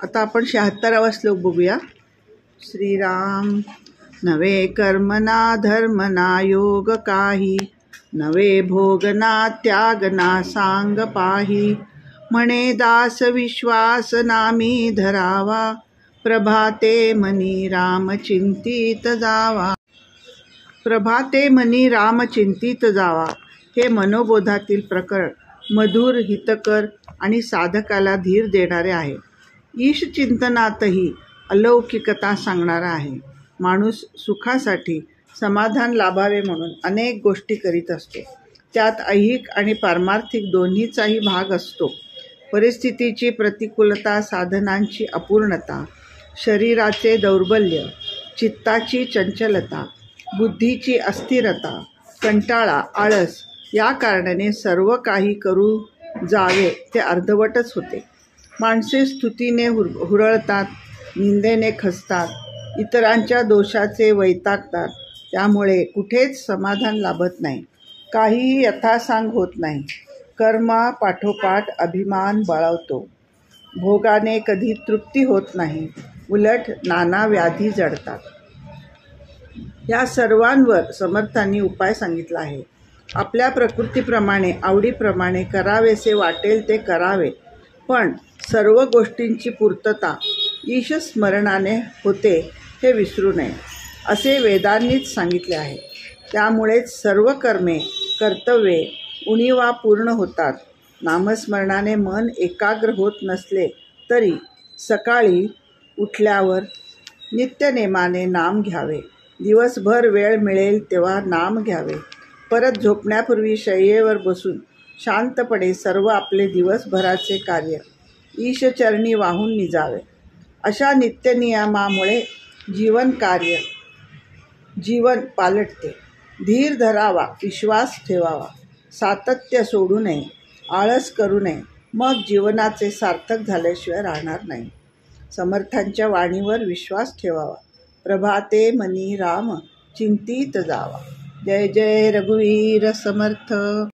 आता आपण 76वा श्लोक बघूया. श्रीराम. नवे कर्मना धर्मना योग काही, नवे भोगना त्यागना सांग पाही. म्हणे दास विश्वास नामी धरावा, प्रभाते मनी राम चिंतित जावा. प्रभाते मनी राम चिंतित जावा हे मनोबोधातील प्रकरण मधुर, हितकर आणि साधकाला धीर देणारे आहे. ईश चिंतनातही अलौकिकता सांगणारा आहे. माणूस सुखासाठी समाधान लाभावे म्हणून अनेक गोष्टी करीत असतो. त्यात ऐहिक आणि पारमार्थिक दोन्हीचाही भाग असतो. परिस्थितीची प्रतिकूलता, साधनांची अपूर्णता, शरीराचे दौर्बल्य, चित्ताची चंचलता, बुद्धीची अस्थिरता, कंटाळा, आळस या कारणाने सर्व काही करू जावे ते अर्धवटच होते. माणसे स्तुतीने हुरळतात, निंदेने खचतात, इतरांच्या दोषाचे वैतागतात. त्यामुळे कुठेच समाधान लाभत नाही. काहीही यथासांग होत नाही. कर्मा पाठोपाठ अभिमान बळावतो. भोगाने कधी तृप्ती होत नाही. उलट नाना व्याधी जडतात. या सर्वांवर समर्थांनी उपाय सांगितला आहे. आपल्या प्रकृतीप्रमाणे, आवडीप्रमाणे करावेसे वाटेल ते करावे, पण सर्व गोष्टींची पूर्तता ईश स्मरणाने होते हे विसरू नये, असे वेदांनीच सांगितले आहे. त्यामुळेच सर्व कर्मे, कर्तव्ये उणिवा पूर्ण होतात. नामस्मरणाने मन एकाग्र होत नसले तरी सकाळी उठल्यावर नित्यनेमाने नाम घ्यावे. दिवसभर वेळ मिळेल तेव्हा नाम घ्यावे. परत झोपण्यापूर्वी शय्येवर बसून शांतपणे सर्व आपले दिवसभराचे कार्य ईशचरणी वाहून निजावे. अशा नित्यनियमामुळे जीवन पालटते. धीर धरावा, विश्वास ठेवावा, सातत्य सोडू नये, आळस करू नये. मग जीवनाचे सार्थक झाल्याशिवाय राहणार नाही. समर्थांच्या वाणीवर विश्वास ठेवावा. प्रभाते मनी राम चिंतित जावा. जय जय रघुवीर समर्थ.